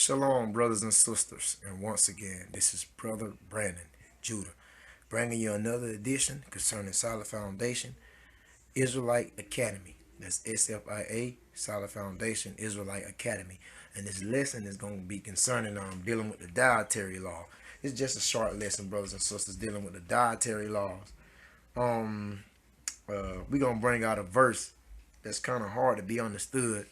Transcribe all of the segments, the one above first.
Shalom, brothers and sisters, and once again, this is Brother Brandon Judah, bringing you another edition concerning Solid Foundation Israelite Academy. That's S.F.I.A, Solid Foundation Israelite Academy. And this lesson is going to be concerning dealing with the dietary law. It's just a short lesson, brothers and sisters, dealing with the dietary laws. Um, we're going to bring out a verse that's kind of hard to be understood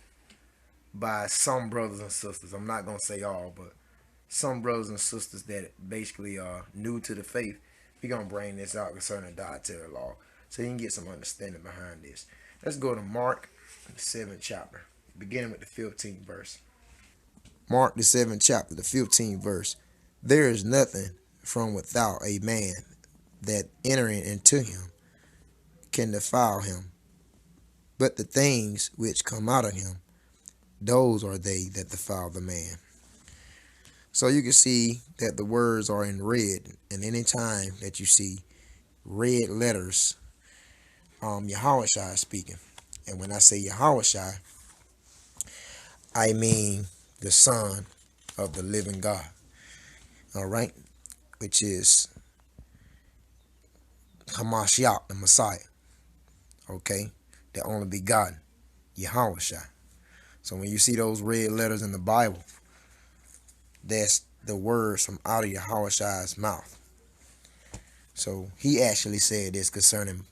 by some brothers and sisters. I'm not going to say all, but some brothers and sisters that basically are new to the faith, we're going to bring this out concerning dietary law so you can get some understanding behind this. Let's go to Mark, the 7th chapter, beginning with the 15th verse. Mark, the 7th chapter, the 15th verse. There is nothing from without a man that entering into him can defile him, but the things which come out of him, those are they that defile the man. So you can see that the words are in red, and any time that you see red letters, Yahushua is speaking. And when I say Yahushua, I mean the Son of the living God. All right, which is Hamashiach, the Messiah. Okay, the only begotten, Yahushua. So when you see those red letters in the Bible, that's the words from out of Yahushua's mouth. So he actually said this concerning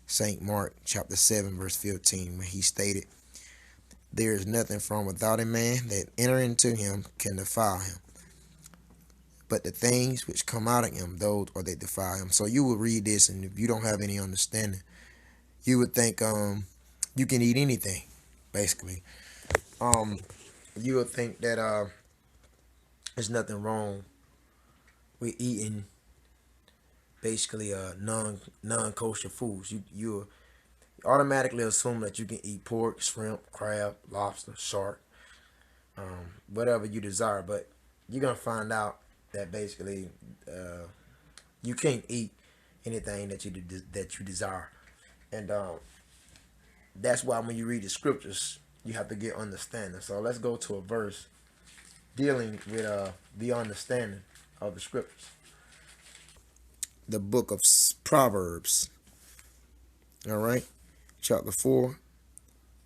St. Mark chapter 7 verse 15 when he stated, there is nothing from without a man that enter into him can defile him, but the things which come out of him, those are that defile him. So you would read this, and if you don't have any understanding, you would think you can eat anything, basically. You would think that there's nothing wrong with eating basically non kosher foods. You automatically assume that you can eat pork, shrimp, crab, lobster, shark, whatever you desire. But you're gonna find out that basically you can't eat anything that you desire, and that's why when you read the scriptures, you have to get understanding. So let's go to a verse dealing with the understanding of the scriptures. The book of Proverbs. All right, chapter 4.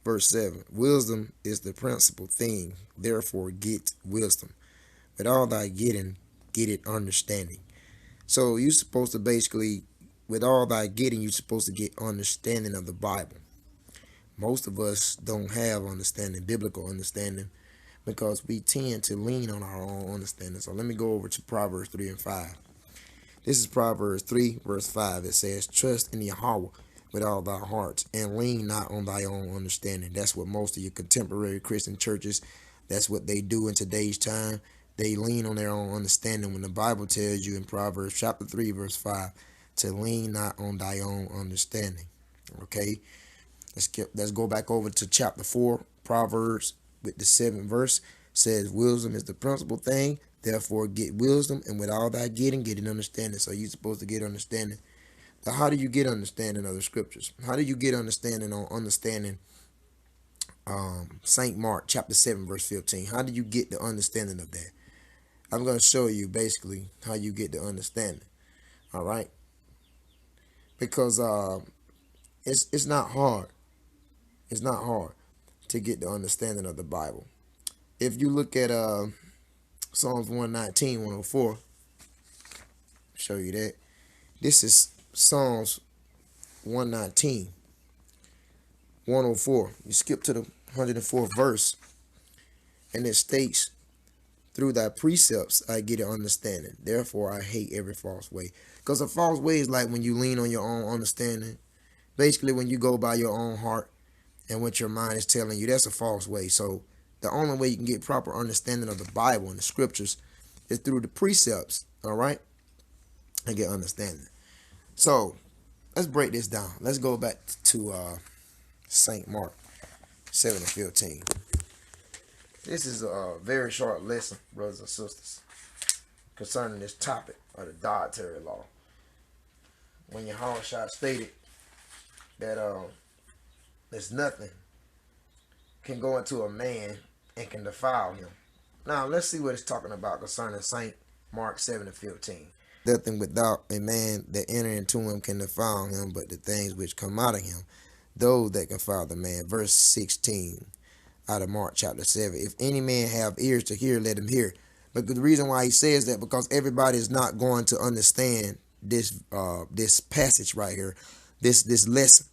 Verse 7, wisdom is the principal thing, therefore get wisdom. With all thy getting, get it understanding. So you're supposed to basically, with all thy getting, you're supposed to get understanding of the Bible. Most of us don't have understanding, biblical understanding, because we tend to lean on our own understanding. So let me go over to Proverbs 3 and 5. This is Proverbs 3, verse 5. It says, trust in Yahweh with all thy heart, and lean not on thy own understanding. That's what most of your contemporary Christian churches, that's what they do in today's time. They lean on their own understanding when the Bible tells you in Proverbs chapter 3, verse 5, to lean not on thy own understanding. Okay, let's go back over to chapter 4, Proverbs, with the 7th verse. Says, wisdom is the principal thing, therefore get wisdom, and with all thy getting, get an understanding. So you're supposed to get understanding. Now, how do you get understanding of the scriptures? How do you get understanding on understanding St. Mark chapter 7 verse 15? How do you get the understanding of that? I'm going to show you basically how you get the understanding. All right, because it's not hard. It's not hard to get the understanding of the Bible. If you look at Psalms 119, 104, show you that. This is Psalms 119, 104. You skip to the 104th verse, and it states, through thy precepts I get an understanding. Therefore I hate every false way. Because a false way is like when you lean on your own understanding. Basically, when you go by your own heart and what your mind is telling you, that's a false way. So the only way you can get proper understanding of the Bible and the scriptures is through the precepts, all right? And get understanding. So let's break this down. Let's go back to St. Mark 7 and 15. This is a very short lesson, brothers and sisters, concerning this topic of the dietary law. When Yahushua stated that there's nothing can go into a man and can defile him. Now let's see what it's talking about concerning Saint Mark 7:15. Nothing without a man that enter into him can defile him, but the things which come out of him, those that defile the man. Verse 16 out of Mark chapter 7. If any man have ears to hear, let him hear. But the reason why he says that, because everybody is not going to understand this passage right here, this lesson.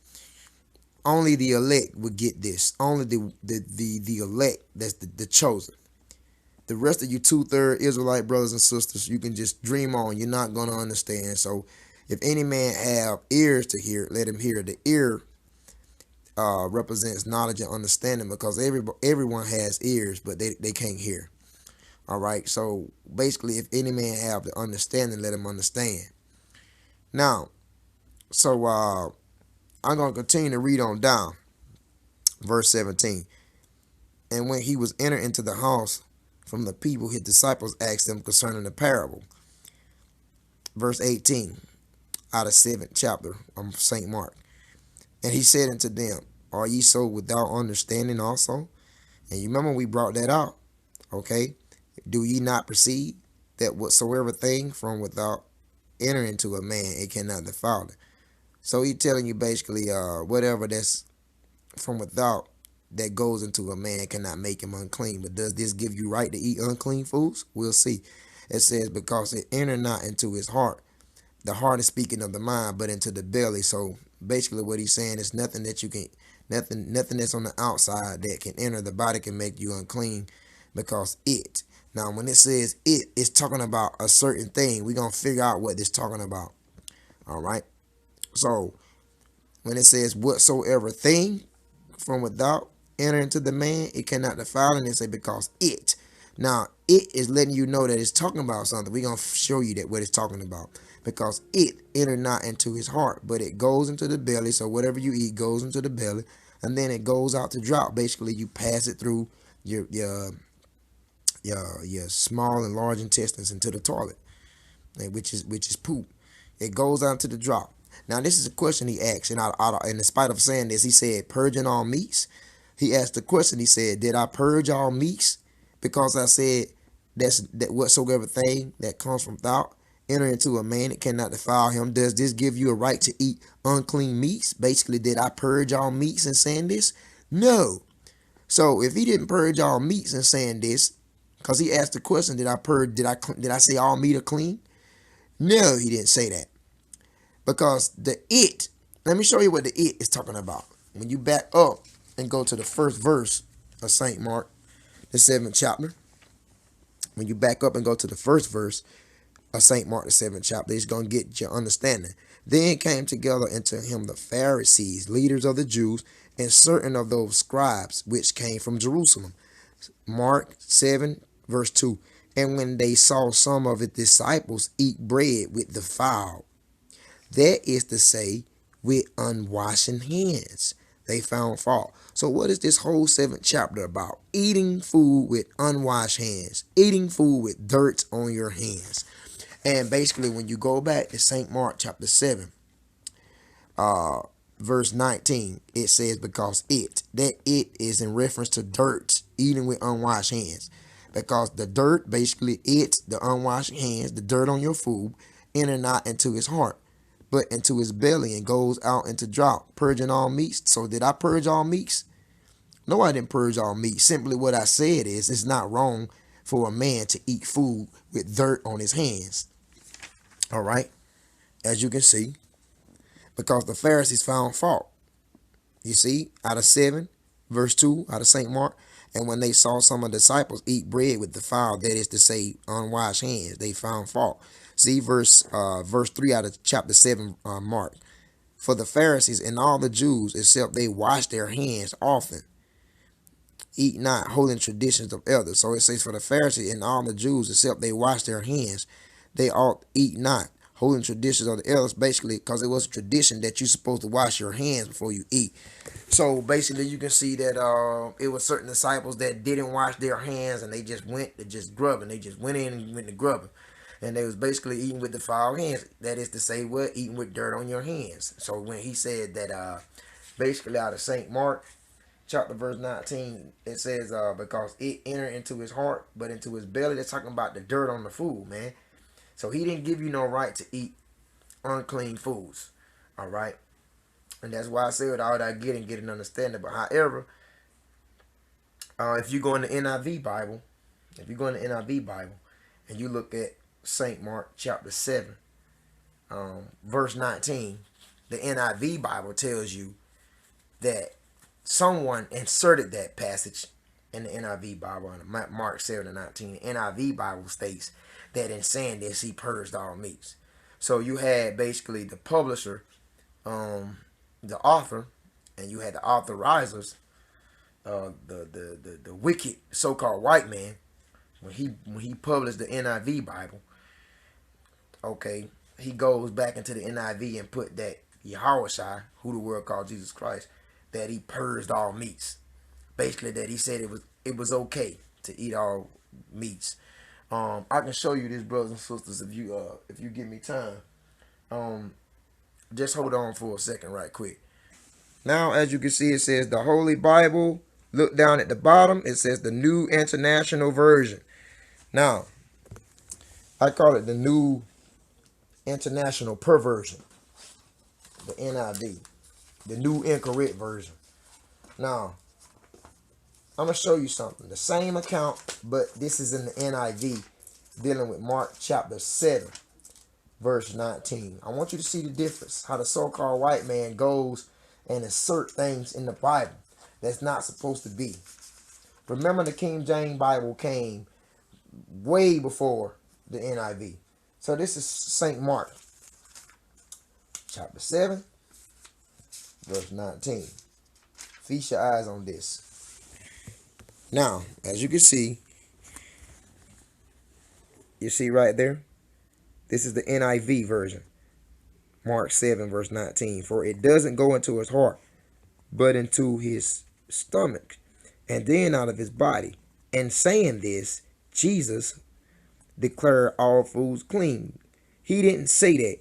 Only the elect would get this. Only the elect, that's the chosen. The rest of you two-third Israelite brothers and sisters, you can just dream on. You're not going to understand. So if any man have ears to hear, let him hear. The ear represents knowledge and understanding, because everyone has ears, but they can't hear. All right. So basically, if any man have the understanding, let him understand. Now, so I'm going to continue to read on down. Verse 17. And when he was entered into the house from the people, his disciples asked him concerning the parable. Verse 18 out of 7th chapter of St. Mark. And he said unto them, are ye so without understanding also? And you remember we brought that out. Okay. Do ye not perceive that whatsoever thing from without enter into a man, it cannot defile it? So he telling you basically whatever that's from without that goes into a man cannot make him unclean. But does this give you right to eat unclean foods? We'll see. It says, because it enter not into his heart. The heart is speaking of the mind, but into the belly. So basically what he's saying is nothing that you can, nothing that's on the outside that can enter the body can make you unclean, because it. Now when it says it, it's talking about a certain thing. We're going to figure out what it's talking about. All right. So when it says whatsoever thing from without enter into the man, it cannot defile, and it say because it. Now it is letting you know that it's talking about something. We're gonna show you that what it's talking about. Because it enter not into his heart, but it goes into the belly. So whatever you eat goes into the belly, and then it goes out to drop. Basically, you pass it through your small and large intestines into the toilet, which is poop. It goes out to the drop. Now this is a question he asked, and in spite of saying this, he said, "Purging all meats." He asked the question. He said, "Did I purge all meats? Because I said that whatsoever thing that comes from thought enter into a man, it cannot defile him. Does this give you a right to eat unclean meats?" Basically, did I purge all meats in saying this? No. So if he didn't purge all meats in saying this, because he asked the question, did I purge? Did I say all meat are clean? No, he didn't say that. Because the it, let me show you what the it is talking about. When you back up and go to the first verse of St. Mark, the 7th chapter, when you back up and go to the first verse of St. Mark, the 7th chapter, it's going to get your understanding. Then came together unto him the Pharisees, leaders of the Jews, and certain of those scribes which came from Jerusalem. Mark 7, verse 2. And when they saw some of his disciples eat bread with the fowl, that is to say, with unwashing hands, they found fault. So what is this whole 7th chapter about? Eating food with unwashed hands. Eating food with dirt on your hands. And basically, when you go back to St. Mark chapter 7, verse 19, it says, because that it is in reference to dirt, eating with unwashed hands. Because the dirt, basically the unwashed hands, the dirt on your food, enter not into his heart, but into his belly, and goes out into drought, purging all meats. So did I purge all meats? No, I didn't purge all meat. Simply what I said is, it's not wrong for a man to eat food with dirt on his hands. All right, as you can see, because the Pharisees found fault. You see, out of 7, verse 2, out of St. Mark, and when they saw some of the disciples eat bread with the fowl, that is to say, unwashed hands, they found fault. See, verse 3 out of chapter 7, Mark. For the Pharisees and all the Jews, except they wash their hands often, eat not, holding traditions of elders. So it says, for the Pharisees and all the Jews, except they wash their hands, they ought eat not, holding traditions of the elders. Basically, because it was a tradition that you're supposed to wash your hands before you eat. So basically, you can see that it was certain disciples that didn't wash their hands, and they just went to just grubbing. They just went in and went to grubbing. And they was basically eating with the foul hands. That is to say, what? Eating with dirt on your hands. So when he said that, basically out of St. Mark, chapter verse 19, it says, because it entered into his heart, but into his belly. They're talking about the dirt on the food, man. So he didn't give you no right to eat unclean foods. All right. And that's why I say with all that I get an understanding. But however, if you go in the NIV Bible, if you go in the NIV Bible and you look at St. Mark chapter 7, verse 19, the NIV Bible tells you that someone inserted that passage in the NIV Bible in Mark 7 and 19. The NIV Bible states that in saying this, he purged all meats. So you had basically the publisher, the author, and you had the authorizers, the wicked so-called white man, when he published the NIV Bible. Okay, he goes back into the NIV and put that Yahushua, who the world called Jesus Christ, that he purged all meats. Basically, that he said it was okay to eat all meats. I can show you this, brothers and sisters, if you give me time. Just hold on for a second, right quick. Now, as you can see, it says the Holy Bible. Look down at the bottom. It says the New International Version. Now, I call it the New International Perversion, the NIV, the New Incorrect Version. Now, I'm going to show you something. The same account, but this is in the NIV, dealing with Mark chapter 7, verse 19. I want you to see the difference, how the so-called white man goes and insert things in the Bible that's not supposed to be. Remember, the King James Bible came way before the NIV. So this is St. Mark chapter 7, verse 19. Feast your eyes on this. Now, as you can see, you see right there, this is the NIV version. Mark 7, verse 19. For it doesn't go into his heart, but into his stomach, and then out of his body. And saying this, Jesus declared all foods clean. He didn't say that.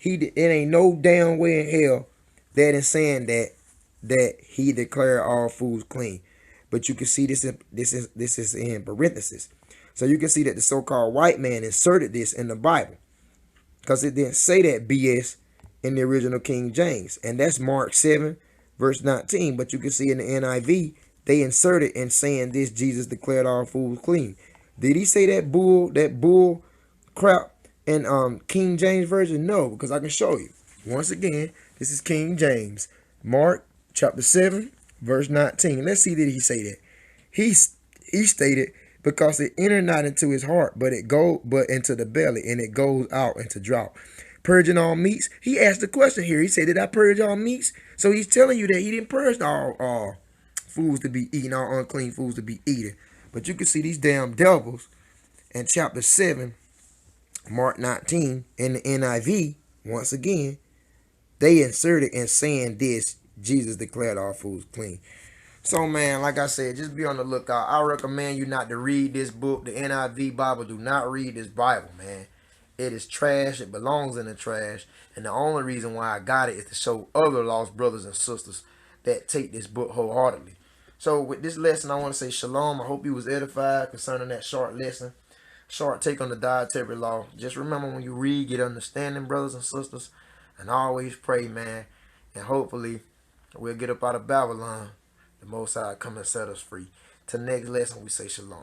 It ain't no damn way in hell that in saying that he declared all foods clean. But you can see this is in parentheses. So you can see that the so-called white man inserted this in the Bible, because it didn't say that BS in the original King James. And that's Mark 7, verse 19. But you can see in the NIV, they inserted in saying this, Jesus declared all foods clean. Did he say that bull crap in King James Version? No, because I can show you. Once again, this is King James. Mark chapter 7, verse 19. Let's see, did he say that? He stated, because it entered not into his heart, but into the belly, and it goes out into drought. Purging all meats. He asked the question here. He said, did I purge all meats? So he's telling you that he didn't purge all foods to be eaten, all unclean foods to be eaten. But you can see these damn devils in chapter 7, Mark 19, in the NIV, once again, they inserted in saying this, Jesus declared all foods clean. So, man, like I said, just be on the lookout. I recommend you not to read this book, the NIV Bible. Do not read this Bible, man. It is trash. It belongs in the trash. And the only reason why I got it is to show other lost brothers and sisters that take this book wholeheartedly. So, with this lesson, I want to say shalom. I hope you was edified concerning that short lesson. Short take on the dietary law. Just remember, when you read, get understanding, brothers and sisters. And always pray, man. And hopefully, we'll get up out of Babylon. The Most High come and set us free. Till next lesson, we say shalom.